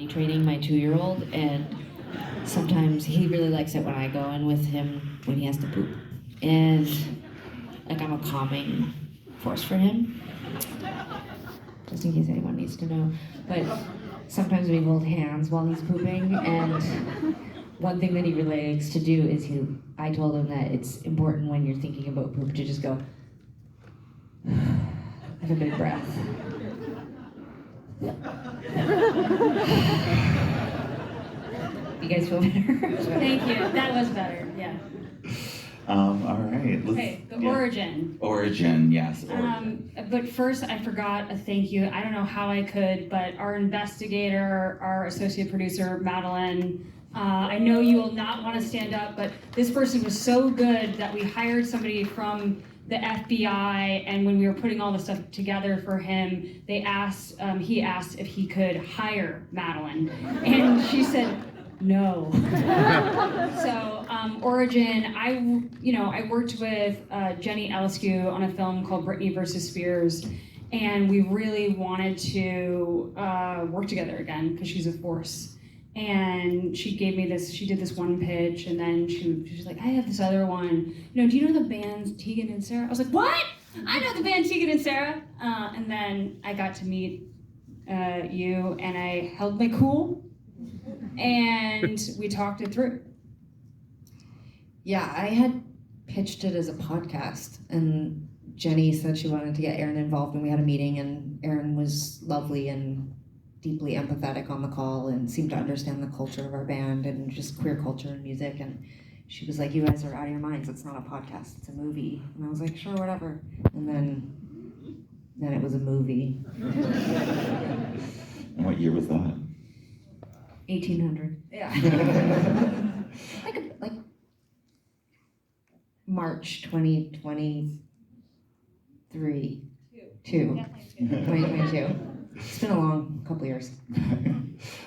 training my 2-year-old, and sometimes he really likes it when I go in with him when he has to poop. And like I'm a calming force for him, just in case anyone needs to know. But sometimes we hold hands while he's pooping, and one thing that he really likes to do is I told him that it's important when you're thinking about poop to just go, have a big breath. You guys feel better? Thank you. That was better. Yeah. All right. Okay. The origin. Origin, yes. Origin. But first, I forgot a thank you. I don't know how I could, but our investigator, our associate producer, Madeline. I know you will not want to stand up, but this person was so good that we hired somebody from the FBI, and when we were putting all the stuff together for him, he asked if he could hire Madeline, and she said no. So origin, I worked with Jenny Eliscu on a film called Britney versus Spears, and we really wanted to work together again because she's a force. And she gave me this, she did this one pitch, and then she was like, I have this other one. Do you know the band Tegan and Sara? I was like, what? I know the band Tegan and Sara. And then I got to meet you, and I held my cool, and we talked it through. Yeah, I had pitched it as a podcast, and Jenny said she wanted to get Aaron involved, and we had a meeting, and Aaron was lovely and deeply empathetic on the call and seemed to understand the culture of our band and just queer culture and music. And she was like, you guys are out of your minds. It's not a podcast, it's a movie. And I was like, sure, whatever. And then it was a movie. And what year was that? 1800. Yeah. like March 2023. 2022. It's been a long couple years.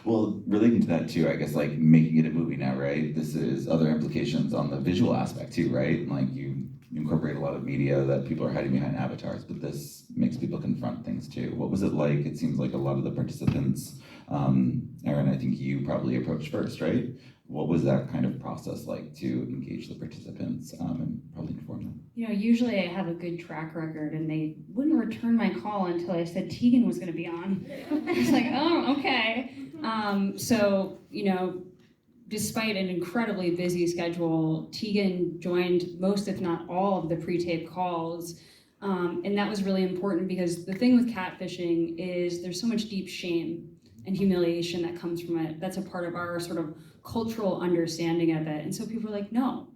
Well, relating to that too, I guess like making it a movie now, right? This is other implications on the visual aspect too, right? Like you incorporate a lot of media that people are hiding behind avatars, but this makes people confront things too. What was it like? It seems like a lot of the participants, Aaron, I think you probably approached first, right? What was that kind of process like to engage the participants and probably inform them? Usually I have a good track record, and they wouldn't return my call until I said Tegan was going to be on. I was like, oh, okay. So, despite an incredibly busy schedule, Tegan joined most, if not all, of the pre-tape calls. And that was really important because the thing with catfishing is there's so much deep shame and humiliation that comes from it. That's a part of our sort of cultural understanding of it. And so people are like, no,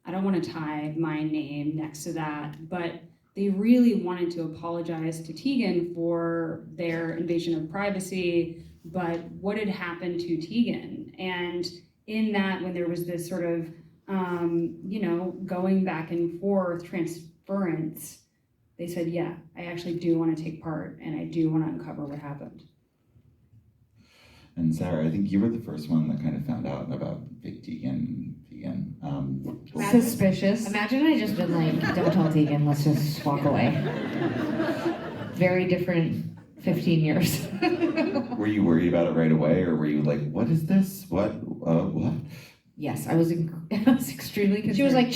I don't want to tie my name next to that. But they really wanted to apologize to Tegan for their invasion of privacy, but what had happened to Tegan? And in that, when there was this sort of, going back and forth transference, they said, yeah, I actually do want to take part, and I do want to uncover what happened. And Sara, I think you were the first one that kind of found out about fake Tegan. Suspicious. Imagine I just been like, don't tell Tegan, let's just walk away. Very different 15 years. Were you worried about it right away, or were you like, what is this? What? Yes, I was extremely concerned. She was like,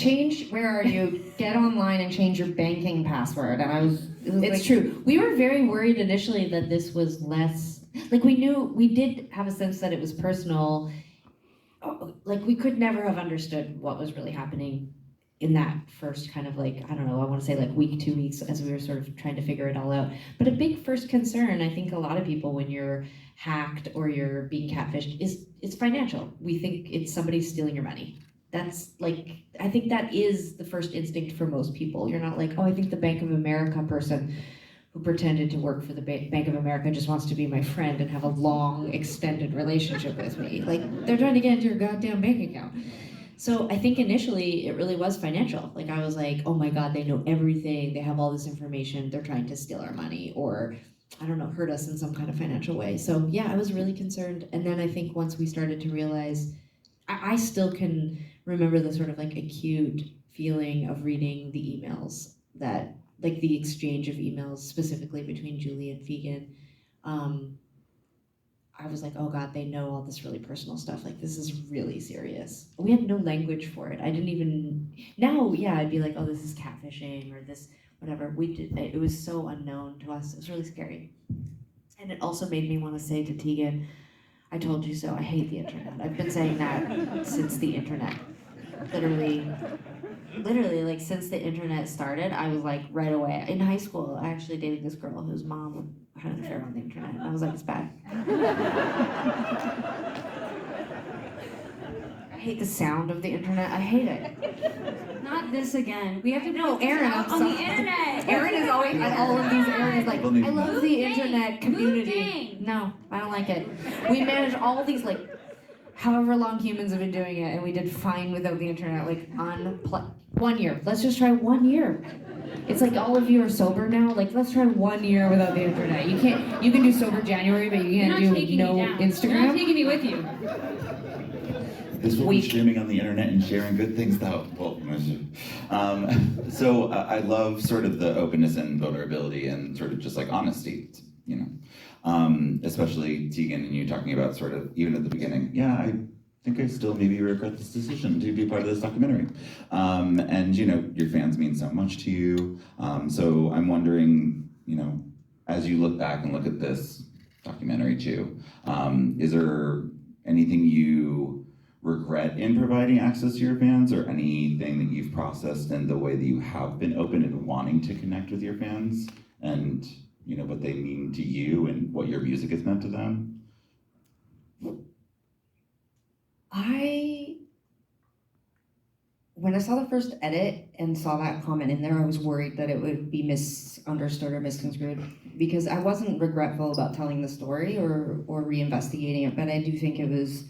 where are you? Get online and change your banking password. And it's true. We were very worried initially that this was less, we did have a sense that it was personal. We could never have understood what was really happening in that first kind of I want to say week, 2 weeks as we were sort of trying to figure it all out. But a big first concern, I think a lot of people when you're hacked or you're being catfished it's financial. We think it's somebody stealing your money. That's I think that is the first instinct for most people. You're not like, oh, I think the Bank of America person who pretended to work for the Bank of America just wants to be my friend and have a long, extended relationship with me. They're trying to get into your goddamn bank account. So I think initially it really was financial. I was like, oh my God, they know everything. They have all this information. They're trying to steal our money or, I don't know, hurt us in some kind of financial way. So yeah, I was really concerned. And then I think once we started to realize, I still can remember the sort of acute feeling of reading the emails that the exchange of emails specifically between Julie and Fegan. I was like, oh God, they know all this really personal stuff. Like, this is really serious. We had no language for it. I didn't even, now, yeah, I'd be like, oh, this is catfishing or this, whatever. It was so unknown to us. It was really scary. And it also made me want to say to Tegan, I told you so, I hate the internet. I've been saying that since the internet. Literally, like since the internet started, I was like right away. In high school, I actually dated this girl whose mom had an affair on the internet. And I was like, it's bad. I hate the sound of the internet. I hate it. Not this again. We have to No, put this Erin, out I'm on the sorry. internet. Erin is always at all of these areas like, I love the internet community. Moving. No, I don't like it. We manage all these like, however long humans have been doing it, and we did fine without the internet, like 1 year. Let's just try 1 year. It's like all of you are sober now. Like, let's try 1 year without the internet. You can do sober January, but you You're can't not do taking no me down. Instagram. You're not taking me with you. This will be streaming on the internet and sharing good things though. Well, so I love sort of the openness and vulnerability and sort of just like honesty, you know. Especially Tegan and you talking about sort of, even at the beginning, yeah, I think I still maybe regret this decision to be part of this documentary. And you know, your fans mean so much to you. So I'm wondering, you know, as you look back and look at this documentary too, is there anything you regret in providing access to your fans, or anything that you've processed in the way that you have been open and wanting to connect with your fans, and you know what they mean to you and what your music has meant to them? When I saw the first edit and saw that comment in there, I was worried that it would be misunderstood or misconstrued, because I wasn't regretful about telling the story or reinvestigating it, but I do think it was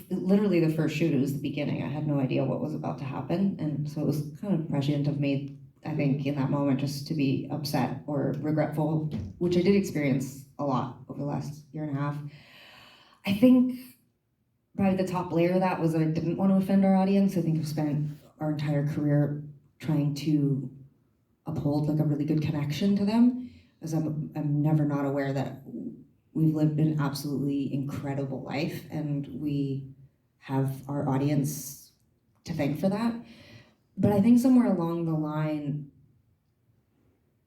literally the first shoot. It was the beginning. I had no idea what was about to happen, and so it was kind of prescient of me, I think, in that moment, just to be upset or regretful, which I did experience a lot over the last year and a half. I think probably the top layer of that was that I didn't want to offend our audience. I think I've spent our entire career trying to uphold like a really good connection to them, as I'm never not aware that we've lived an absolutely incredible life, and we have our audience to thank for that. But I think somewhere along the line,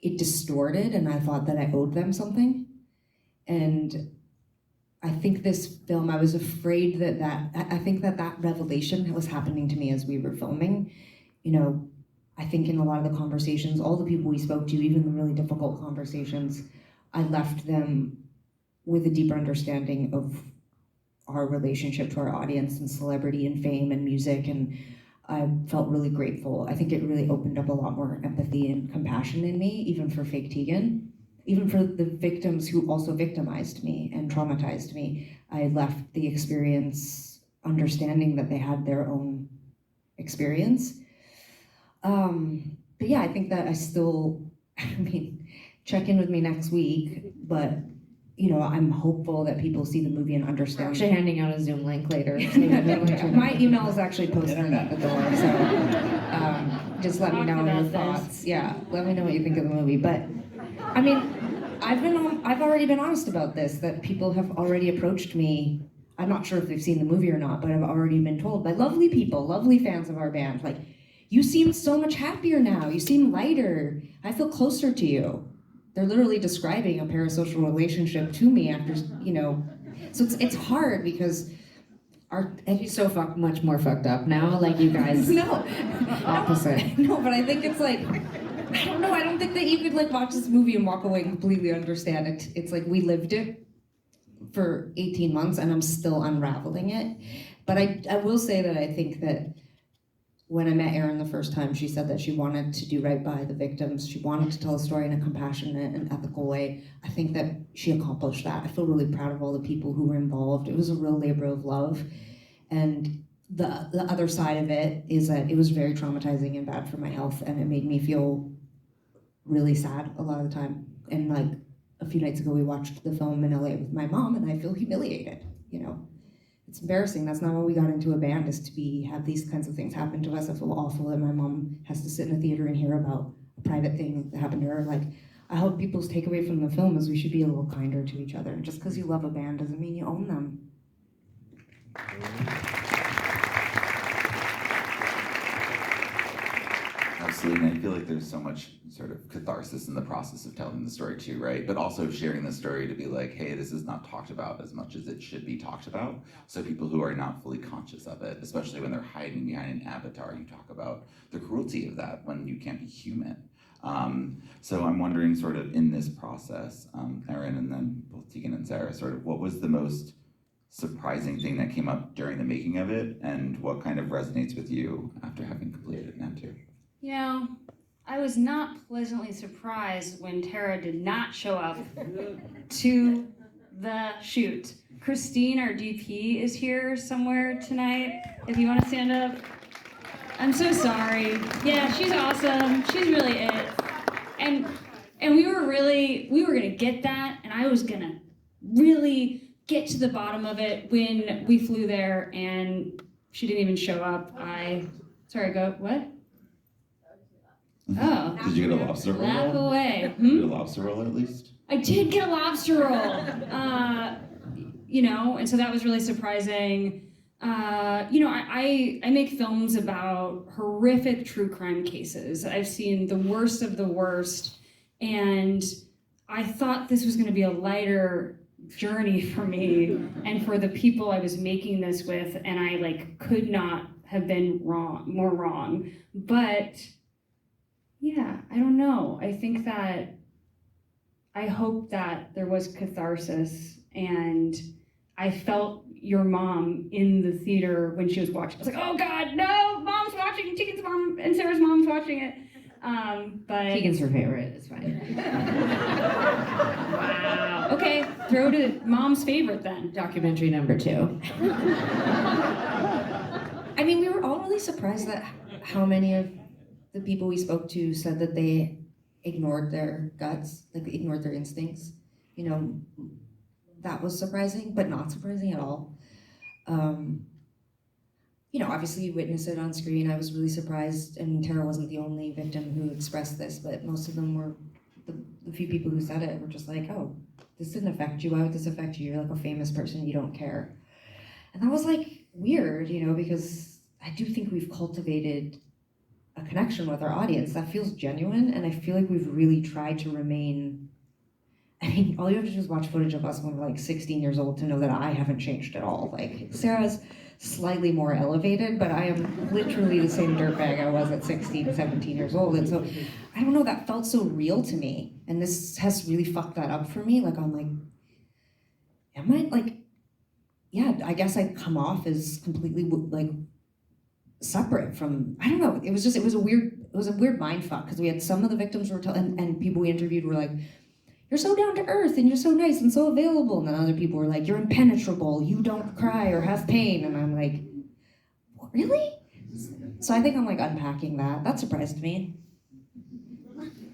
it distorted, and I thought that I owed them something. And I think this film, I was afraid I think that revelation was happening to me as we were filming. You know, I think in a lot of the conversations, all the people we spoke to, even the really difficult conversations, I left them with a deeper understanding of our relationship to our audience and celebrity and fame and music, and I felt really grateful. I think it really opened up a lot more empathy and compassion in me, even for fake Tegan, even for the victims who also victimized me and traumatized me. I left the experience understanding that they had their own experience. But yeah, I think that check in with me next week, but you know, I'm hopeful that people see the movie and understand. We're actually handing out a Zoom link later. My email is actually posted at the door, so just let me know your thoughts. Yeah, let me know what you think of the movie. But I mean, I've already been honest about this, that people have already approached me. I'm not sure if they've seen the movie or not, but I've already been told by lovely people, lovely fans of our band, like, you seem so much happier now. You seem lighter. I feel closer to you. They're literally describing a parasocial relationship to me after, you know, so it's hard because He's so much more fucked up now, like you guys. No, opposite. No, but I think it's like, I don't know, I don't think that you could like watch this movie and walk away and completely understand it. It's like we lived it for 18 months and I'm still unraveling it. But I will say that I think that when I met Erin the first time, she said that she wanted to do right by the victims. She wanted to tell a story in a compassionate and ethical way. I think that she accomplished that. I feel really proud of all the people who were involved. It was a real labor of love. And the other side of it is that it was very traumatizing and bad for my health, and it made me feel really sad a lot of the time. And like a few nights ago, we watched the film in LA with my mom, and I feel humiliated, you know. It's embarrassing. That's not why we got into a band, is to have these kinds of things happen to us. I feel awful that my mom has to sit in a theater and hear about a private thing that happened to her. Like, I hope people's takeaway from the film is we should be a little kinder to each other. Just because you love a band doesn't mean you own them. Absolutely, and I feel like there's so much sort of catharsis in the process of telling the story too, right? But also sharing the story to be like, hey, this is not talked about as much as it should be talked about. So people who are not fully conscious of it, especially when they're hiding behind an avatar, you talk about the cruelty of that when you can't be human. So I'm wondering sort of in this process, Erin and then both Tegan and Sara, sort of what was the most surprising thing that came up during the making of it, and what kind of resonates with you after having completed it now too? You know, I was not pleasantly surprised when Tara did not show up to the shoot. Christine, our DP, is here somewhere tonight. If you want to stand up. I'm so sorry. Yeah, she's awesome. She's really it. And we were gonna get that, and I was gonna really get to the bottom of it when we flew there, and she didn't even show up. What? Oh. Did you get a lobster roll? Laugh away. Did you get a lobster roll at least? I did get a lobster roll. And so that was really surprising. I make films about horrific true crime cases. I've seen the worst of the worst, and I thought this was going to be a lighter journey for me and for the people I was making this with, and I could not have been more wrong. But yeah, I don't know. I hope that there was catharsis, and I felt your mom in the theater when she was watching. I was like, oh God, no, mom's watching, Tegan's mom and Sarah's mom's watching it. But Tegan's her favorite, it's fine. Wow. Okay, throw to mom's favorite then. Documentary number 2. I mean, we were all really surprised that how many of the people we spoke to said that they ignored their guts, like they ignored their instincts. That was surprising, but not surprising at all. Obviously you witness it on screen. I was really surprised, and Tara wasn't the only victim who expressed this, but most of them were, the few people who said it were just like, oh, this didn't affect you, why would this affect you? You're like a famous person, you don't care. And that was weird, because I do think we've cultivated a connection with our audience that feels genuine, and I feel like we've really tried to remain. I mean, all you have to do is watch footage of us when we're 16 years old to know that I haven't changed at all. Sarah's slightly more elevated, but I am literally the same dirtbag I was at 16, 17 years old. And so, I don't know, that felt so real to me. And this has really fucked that up for me. I guess I come off as completely separate from, I don't know, it was a weird mind fuck, because we had some of the victims were and people we interviewed were like, you're so down to earth and you're so nice and so available, and then other people were like, you're impenetrable, you don't cry or have pain, and I'm like, what, really? So I think I'm unpacking that surprised me.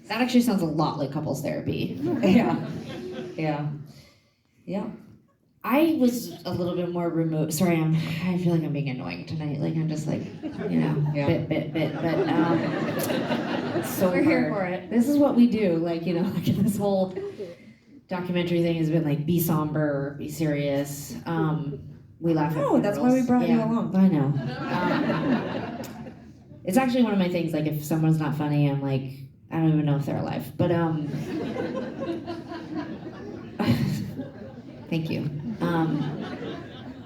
That actually sounds a lot like couples therapy. Yeah. I was a little bit more removed. Sorry, I feel like I'm being annoying tonight. I'm just bit, but it's so We're hard. here for it. This is what we do. This whole documentary thing has been be somber, be serious. We laugh at No, that's why we brought you along. I know. It's actually one of my things. If someone's not funny, I'm I don't even know if they're alive. But thank you.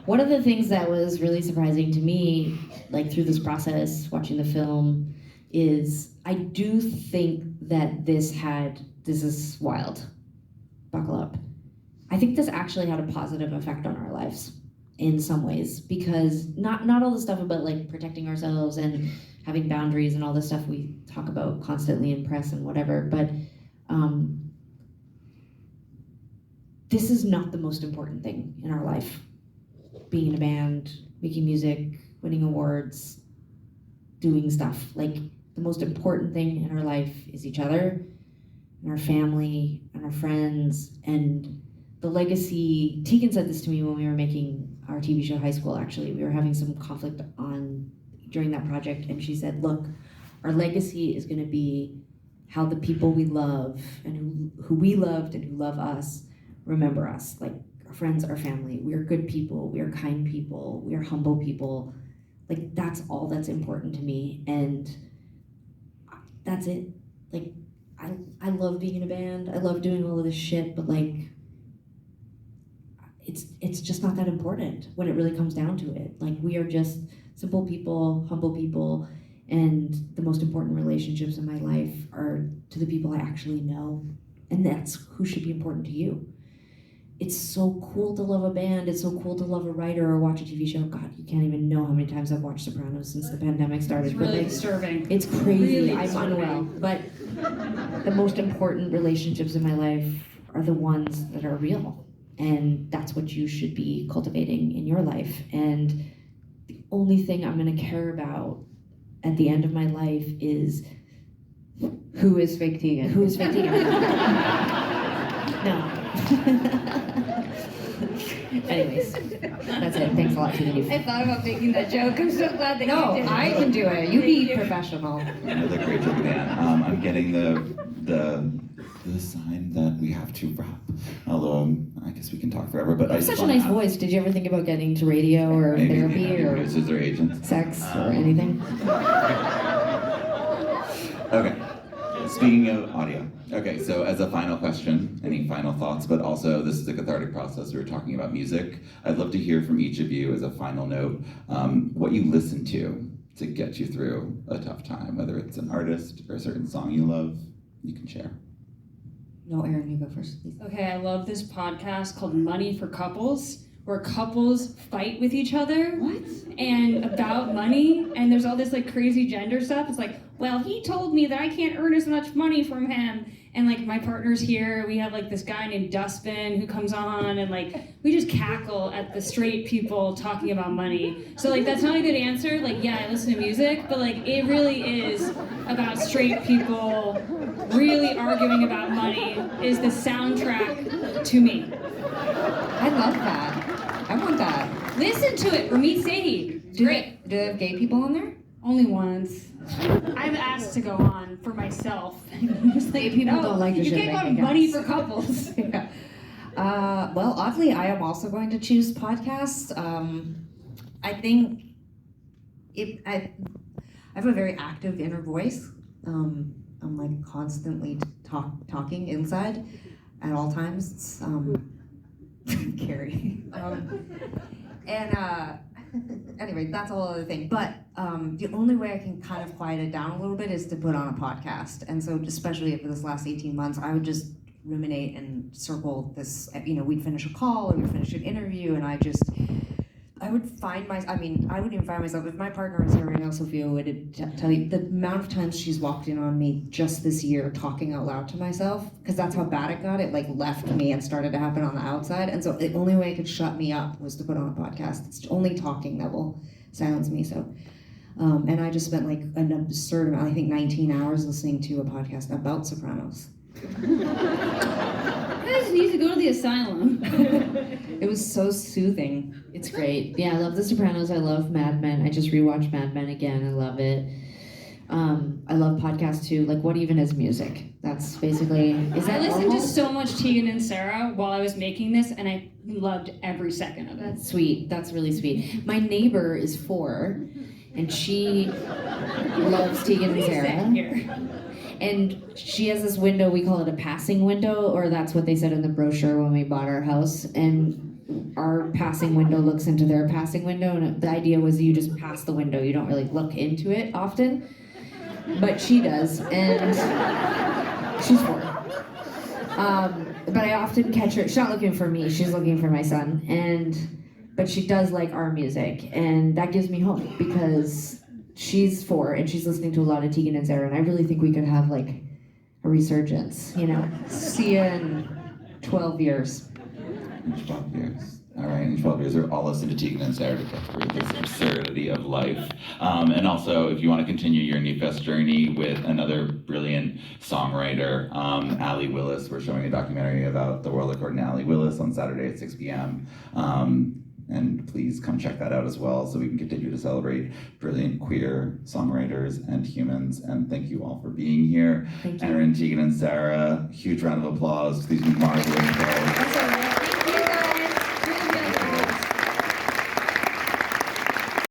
One of the things that was really surprising to me, through this process, watching the film, is I do think that this is wild. Buckle up. I think this actually had a positive effect on our lives in some ways, because not all the stuff about protecting ourselves and having boundaries and all the stuff we talk about constantly in press and whatever, but this is not the most important thing in our life. Being in a band, making music, winning awards, doing stuff. The most important thing in our life is each other, and our family, and our friends, and the legacy. Tegan said this to me when we were making our TV show High School, actually. We were having some conflict during that project, and she said, look, our legacy is gonna be how the people we love and who we loved and who love us remember us. Like, our friends, our family. We are good people. We are kind people. We are humble people. Like, that's all that's important to me, and that's it. Like, I love being in a band. I love doing all of this shit, but like, it's just not that important when it really comes down to it. Like, we are just simple people, humble people, and the most important relationships in my life are to the people I actually know, and that's who should be important to you. It's so cool to love a band. It's so cool to love a writer or watch a TV show. God, you can't even know how many times I've watched Sopranos since the pandemic started. It's really But, like, disturbing. it's crazy. Really I'm disturbing. unwell. But the most important relationships in my life are the ones that are real. And that's what you should be cultivating in your life. And the only thing I'm going to care about at the end of my life is Who is fake Tegan? who is fake Tegan. No. Anyways, that's it. Thanks a lot, Tegan. I thought about making that joke. I'm so glad that No, you did. I can do it. You be professional. Another great joke, Dan. I'm getting the sign that we have to wrap. Although I guess we can talk forever. But You have I just such a wanna nice ask- voice. Did you ever think about getting into radio or Maybe therapy or producers or agents. sex or anything? Okay. Speaking of audio. Okay, so as a final question, any final thoughts? But also, this is a cathartic process. We were talking about music. I'd love to hear from each of you as a final note, what you listen to get you through a tough time, whether it's an artist or a certain song you love, you can share. No, Erin, you go first, please. Okay, I love this podcast called Money for Couples, where couples fight with each other. What? And about money, and there's all this like crazy gender stuff. It's like, well, he told me that I can't earn as much money from him. And like my partner's here, we have like this guy named Dustbin who comes on, and like we just cackle at the straight people talking about money. So like that's not a good answer. Like, yeah, I listen to music, but like it really is about straight people really arguing about money is the soundtrack to me. I love that. I want that. Listen to it, Ramit Sehi. Do Great. they have gay people on there? Only once. I've asked to go on for myself. Just like, People no, don't like the you shit can't go on making Money guys. for Couples. Yeah. Well, oddly, I am also going to choose podcasts. I think I have a very active inner voice. I'm like constantly talking inside at all times. It's, Carrie. Anyway, that's a whole other thing. But the only way I can kind of quiet it down a little bit is to put on a podcast. And so, especially for this last 18 months, I would just ruminate and circle this. We'd finish a call or we'd finish an interview, and I would find I wouldn't even find myself. If my partner was here right now, Sophia would tell you the amount of times she's walked in on me just this year talking out loud to myself, because that's how bad it got. It like left me and started to happen on the outside. And so the only way it could shut me up was to put on a podcast. It's only talking that will silence me. So, and I just spent like an absurd amount, I think 19 hours listening to a podcast about Sopranos. I just need to go to the asylum. It was so soothing. It's great. Yeah, I love The Sopranos. I love Mad Men. I just rewatched Mad Men again. I love it. I love podcasts too. Like, what even is music? That's basically. Is I that listened normal? to so much Tegan and Sara while I was making this, and I loved every second of it. That's sweet. That's really sweet. My neighbor is 4, and she loves Tegan and Please sit Sara. here. And she has this window, we call it a passing window, or that's what they said in the brochure when we bought our house. And our passing window looks into their passing window, and the idea was you just pass the window. You don't really look into it often. But she does, and she's 4. But I often catch her, she's not looking for me, she's looking for my son. But she does like our music, and that gives me hope, because she's 4 and she's listening to a lot of Tegan and Sara, and I really think we could have like a resurgence, See you in 12 years. In 12 years. All right, in 12 years, we're all listening to Tegan and Sara to get through this absurdity of life. And also, if you want to continue your NewFest journey with another brilliant songwriter, Allie Willis, we're showing a documentary about the world according to Allie Willis on Saturday at 6 p.m. And please come check that out as well so we can continue to celebrate brilliant queer songwriters and humans. And thank you all for being here. Thank you. Aaron, Tegan, and Sara, huge round of applause for these remarkable shows.